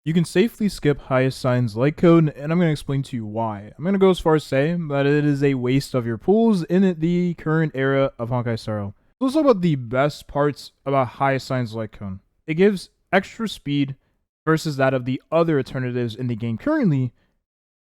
You can safely skip Hyacine's lightcone, and I'm going to explain to you why. I'm going to go as far as saying that it is a waste of your pools in the current era of Honkai Star Rail. So let's talk about the best parts about Hyacine's lightcone. It gives extra speed versus that of the other alternatives in the game currently,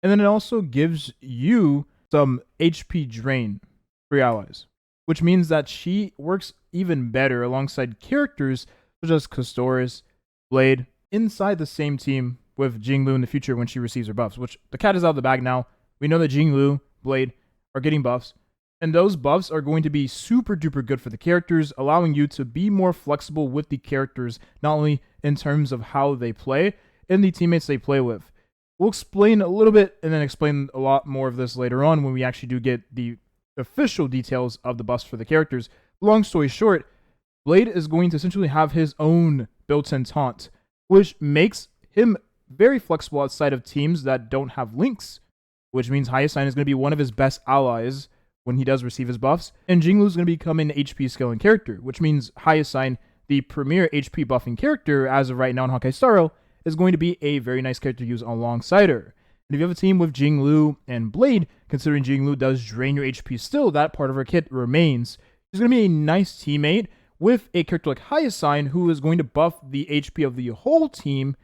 and then it also gives you some HP drain for your allies, which means that she works even better alongside characters such as Custoris, Blade, inside the same team with Jinglu in the future when she receives her buffs, which the cat is out of the bag now. We know that Jinglu, Blade are getting buffs, and those buffs are going to be super duper good for the characters, allowing you to be more flexible with the characters, not only in terms of how they play and the teammates they play with. We'll explain a little bit and then explain a lot more of this later on when we actually do get the official details of the buffs for the characters. Long story short, Blade is going to essentially have his own built-in taunt, which makes him very flexible outside of teams that don't have links, which means Hyacine is going to be one of his best allies when he does receive his buffs, and Jinglu is going to become an HP scaling character, which means Hyacine, the premier HP buffing character as of right now in Honkai Star Rail, is going to be a very nice character to use alongside her. And if you have a team with Jinglu and Blade, considering Jinglu does drain your HP still, that part of her kit remains. She's going to be a nice teammate with a character like Hyacine, who is going to buff the HP of the whole team,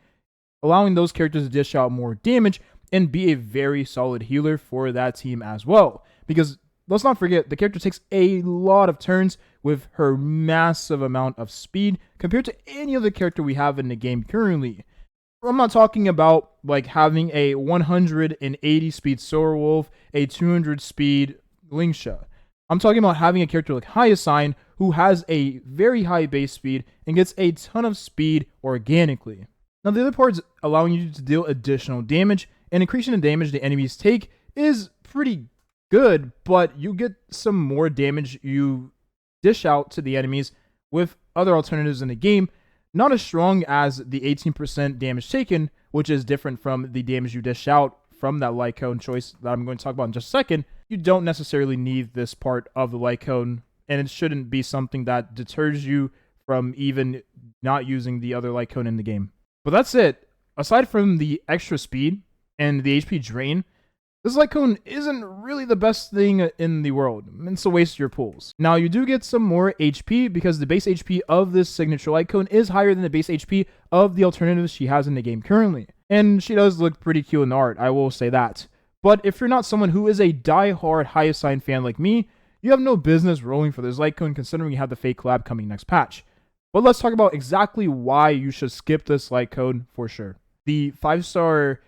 allowing those characters to dish out more damage and be a very solid healer for that team as well. Because let's not forget, the character takes a lot of turns with her massive amount of speed compared to any other character we have in the game currently. I'm not talking about like having a 180 speed Solar Wolf, a 200 speed Lingsha. I'm talking about having a character like Hyacine who has a very high base speed and gets a ton of speed organically. Now the other part is allowing you to deal additional damage, and increasing the damage the enemies take is pretty good, but you get some more damage you dish out to the enemies with other alternatives in the game. Not as strong as the 18% damage taken, which is different from the damage you dish out from that lightcone choice that I'm going to talk about in just a second. You don't necessarily need this part of the lightcone, and it shouldn't be something that deters you from even not using the other lightcone in the game. But that's it. Aside from the extra speed and the HP drain, this lightcone isn't really the best thing in the world. It's a waste of your pools. Now, you do get some more HP because the base HP of this signature lightcone is higher than the base HP of the alternatives she has in the game currently. And she does look pretty cute in the art, I will say that. But if you're not someone who is a die-hard Hyacine fan like me, you have no business rolling for this lightcone considering you have the fake collab coming next patch. But let's talk about exactly why you should skip this lightcone for sure. The 5-star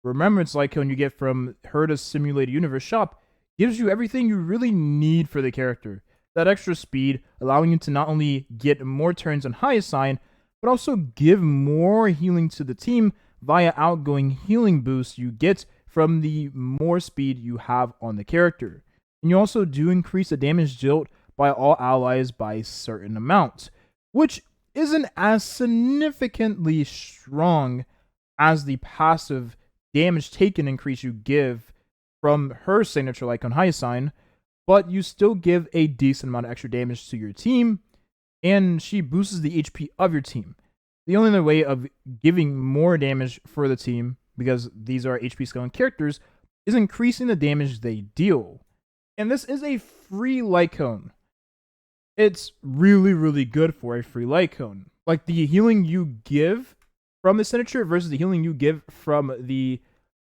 Remembrance lightcone you get from Herta's Simulated Universe shop gives you everything you really need for the character. That extra speed, allowing you to not only get more turns on Hyacine, but also give more healing to the team via outgoing healing boosts you get from the more speed you have on the character. And you also do increase the damage dealt by all allies by a certain amount, which isn't as significantly strong as the passive damage taken increase you give from her signature lightcone Hyacine, but you still give a decent amount of extra damage to your team, and she boosts the HP of your team. The only other way of giving more damage for the team, because these are HP scaling characters, is increasing the damage they deal. And this is a free lightcone. It's really, really good for a free lightcone. Like the healing you give from the signature versus the healing you give from the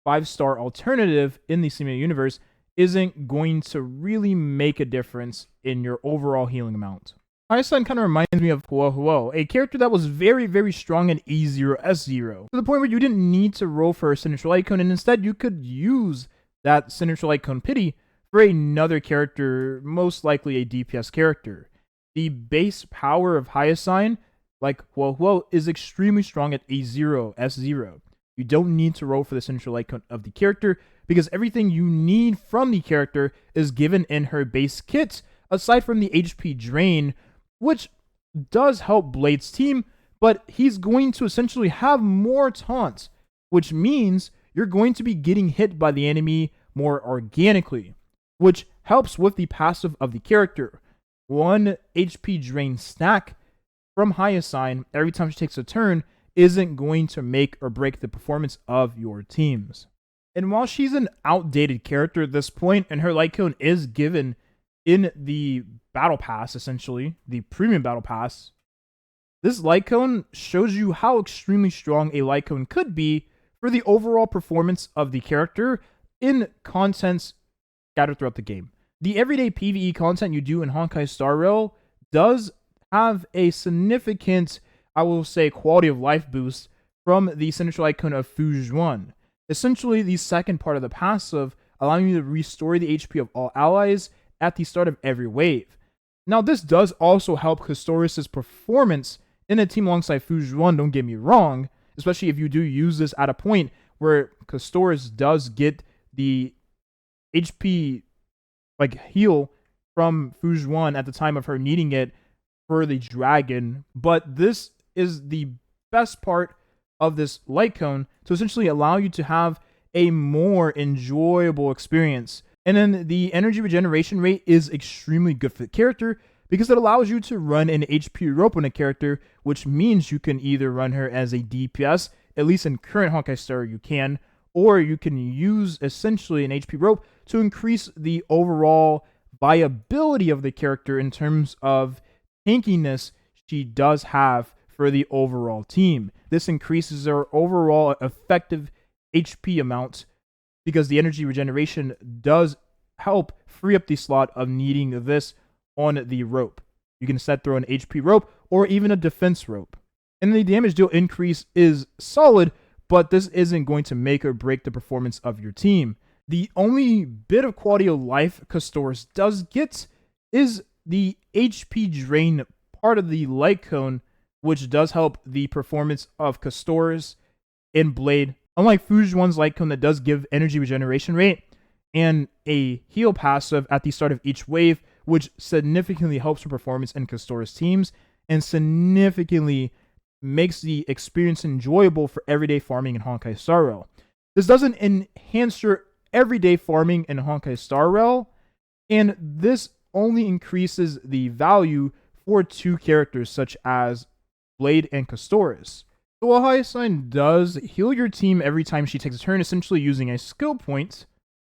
5-star alternative in the Simulated Universe isn't going to really make a difference in your overall healing amount. Hyacine kind of reminds me of Huo, a character that was very, very strong in E0, S0, to the point where you didn't need to roll for a signature lightcone, and instead you could use that signature lightcone pity for another character, most likely a DPS character. The base power of Hyacine, like Huo, is extremely strong at E0, S0. You don't need to roll for the signature lightcone of the character because everything you need from the character is given in her base kit, aside from the HP drain, which does help Blade's team, but he's going to essentially have more taunts, which means you're going to be getting hit by the enemy more organically, which helps with the passive of the character. 1 HP drain stack from Hyacine every time she takes a turn isn't going to make or break the performance of your teams. And while she's an outdated character at this point, and her light cone is given in the battle pass, essentially, the premium battle pass, this light cone shows you how extremely strong a light cone could be for the overall performance of the character in contents scattered throughout the game. The everyday PvE content you do in Honkai Star Rail does have a significant, I will say, quality of life boost from the signature light cone of Fujuan. Essentially, the second part of the passive, allowing you to restore the HP of all allies at the start of every wave. Now, this does also help Custoris' performance in a team alongside Fujuan, don't get me wrong, especially if you do use this at a point where Custoris does get the HP heal from Fujuan at the time of her needing it for the dragon. But this is the best part of this light cone to essentially allow you to have a more enjoyable experience. And then the energy regeneration rate is extremely good for the character because it allows you to run an HP rope on a character, which means you can either run her as a DPS, at least in current Honkai Star you can, or you can use essentially an HP rope to increase the overall viability of the character in terms of tankiness she does have for the overall team. This increases her overall effective HP amount because the energy regeneration does help free up the slot of needing this on the rope. You can set through an HP rope or even a defense rope. And the damage deal increase is solid, but this isn't going to make or break the performance of your team. The only bit of quality of life Custoris does get is the HP drain part of the light cone, which does help the performance of Custoris in Blade. Unlike Fujuan's light cone that does give energy regeneration rate and a heal passive at the start of each wave, which significantly helps her performance in Custoris teams and significantly makes the experience enjoyable for everyday farming in Honkai Star Rail. This doesn't enhance your everyday farming in Honkai Star Rail, and this only increases the value for two characters such as Blade and Custoris. So while Hyacine does heal your team every time she takes a turn, essentially using a skill point,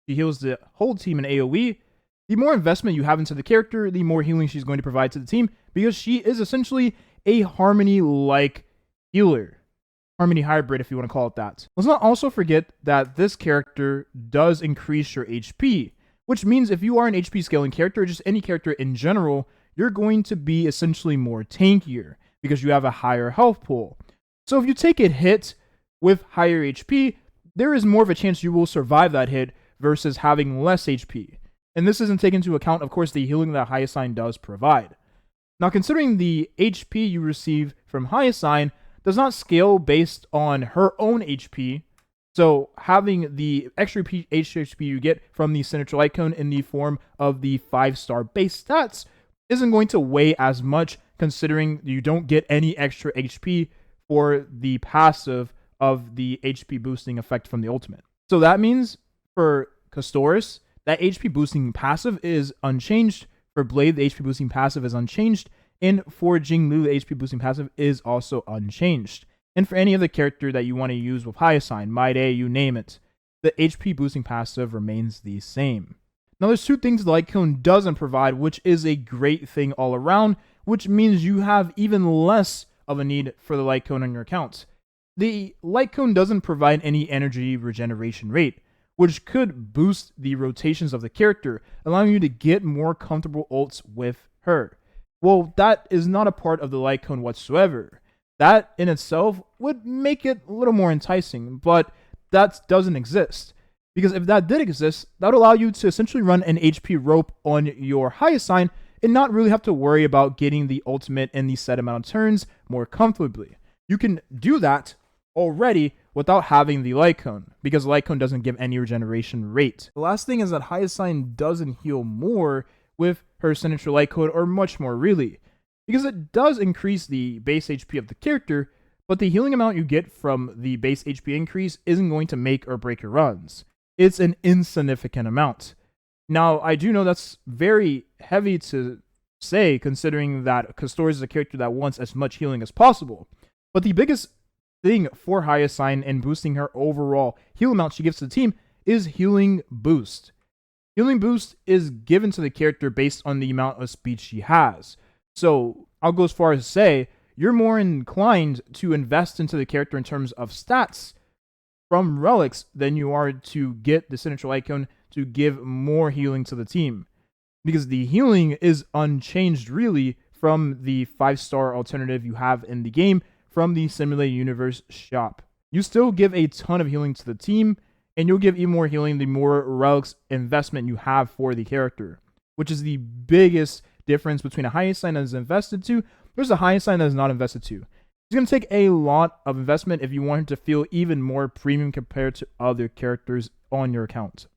she heals the whole team in AoE. The more investment you have into the character, the more healing she's going to provide to the team, because she is essentially a Harmony-like healer. Harmony hybrid, if you want to call it that. Let's not also forget that this character does increase your HP, which means if you are an HP scaling character, or just any character in general, you're going to be essentially more tankier, because you have a higher health pool. So if you take a hit with higher HP, there is more of a chance you will survive that hit versus having less HP. And this isn't taken into account, of course, the healing that Hyacine does provide. Now, considering the HP you receive from Hyacine does not scale based on her own HP, so having the extra HP you get from the signature light cone in the form of the 5-star base stats isn't going to weigh as much, considering you don't get any extra HP for the passive of the HP boosting effect from the ultimate. So that means for Custoris, that HP boosting passive is unchanged. For Blade, the HP boosting passive is unchanged. And for Jinglu, the HP boosting passive is also unchanged. And for any other character that you want to use with Hyacine, Maide, you name it, the HP boosting passive remains the same. Now, there's two things the light cone doesn't provide, which is a great thing all around, which means you have even less of a need for the light cone on your account. The light cone doesn't provide any energy regeneration rate, which could boost the rotations of the character, allowing you to get more comfortable ults with her. Well, that is not a part of the light cone whatsoever. That in itself would make it a little more enticing, but that doesn't exist. Because if that did exist, that would allow you to essentially run an HP rope on your Hyacine and not really have to worry about getting the ultimate in the set amount of turns more comfortably. You can do that already without having the light cone, because the light cone doesn't give any regeneration rate. The last thing is that Hyacine doesn't heal more with her signature light cone, or much more really, because it does increase the base HP of the character, but the healing amount you get from the base HP increase isn't going to make or break your runs. It's an insignificant amount. Now, I do know that's very heavy to say, considering that Custoris is a character that wants as much healing as possible. But the biggest thing for Hyacine and boosting her overall heal amount she gives to the team is Healing Boost. Healing Boost is given to the character based on the amount of speed she has. So I'll go as far as to say you're more inclined to invest into the character in terms of stats from relics than you are to get the signature lightcone to give more healing to the team. Because the healing is unchanged really from the 5-star alternative you have in the game from the Simulated Universe shop. You still give a ton of healing to the team, and you'll give even more healing the more relics investment you have for the character, which is the biggest difference between a Hyacine that is invested to versus a Hyacine that is not invested to. It's going to take a lot of investment if you want him to feel even more premium compared to other characters on your account.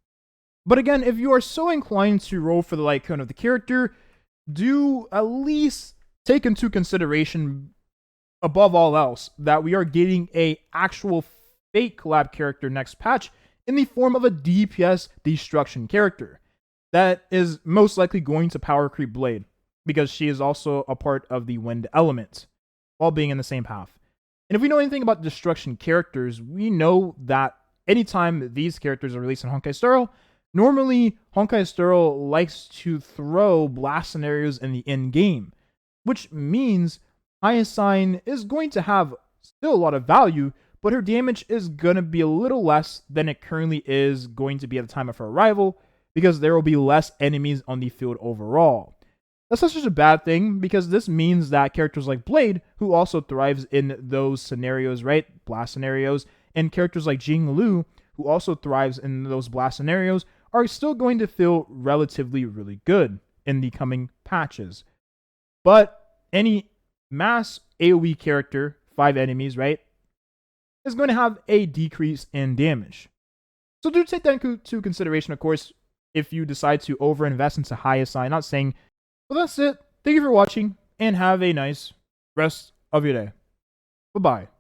But again, if you are so inclined to roll for the light cone of the character, do at least take into consideration, above all else, that we are getting a actual fake collab character next patch in the form of a DPS destruction character that is most likely going to power creep Blade, because she is also a part of the wind element while being in the same path. And if we know anything about destruction characters, we know that anytime these characters are released in Honkai Star Rail, normally Honkai Star Rail likes to throw blast scenarios in the end game, which means Hyacine is going to have still a lot of value, but her damage is going to be a little less than it currently is going to be at the time of her arrival, because there will be less enemies on the field overall. That's not such a bad thing, because this means that characters like Blade, who also thrives in those scenarios, right? Blast scenarios, and characters like Jing Lu, who also thrives in those blast scenarios, are still going to feel relatively really good in the coming patches. But any mass AoE character, 5 enemies, right, is going to have a decrease in damage. So do take that into consideration, of course, if you decide to overinvest into Hyacine. Not saying. Well, that's it. Thank you for watching, and have a nice rest of your day. Bye-bye.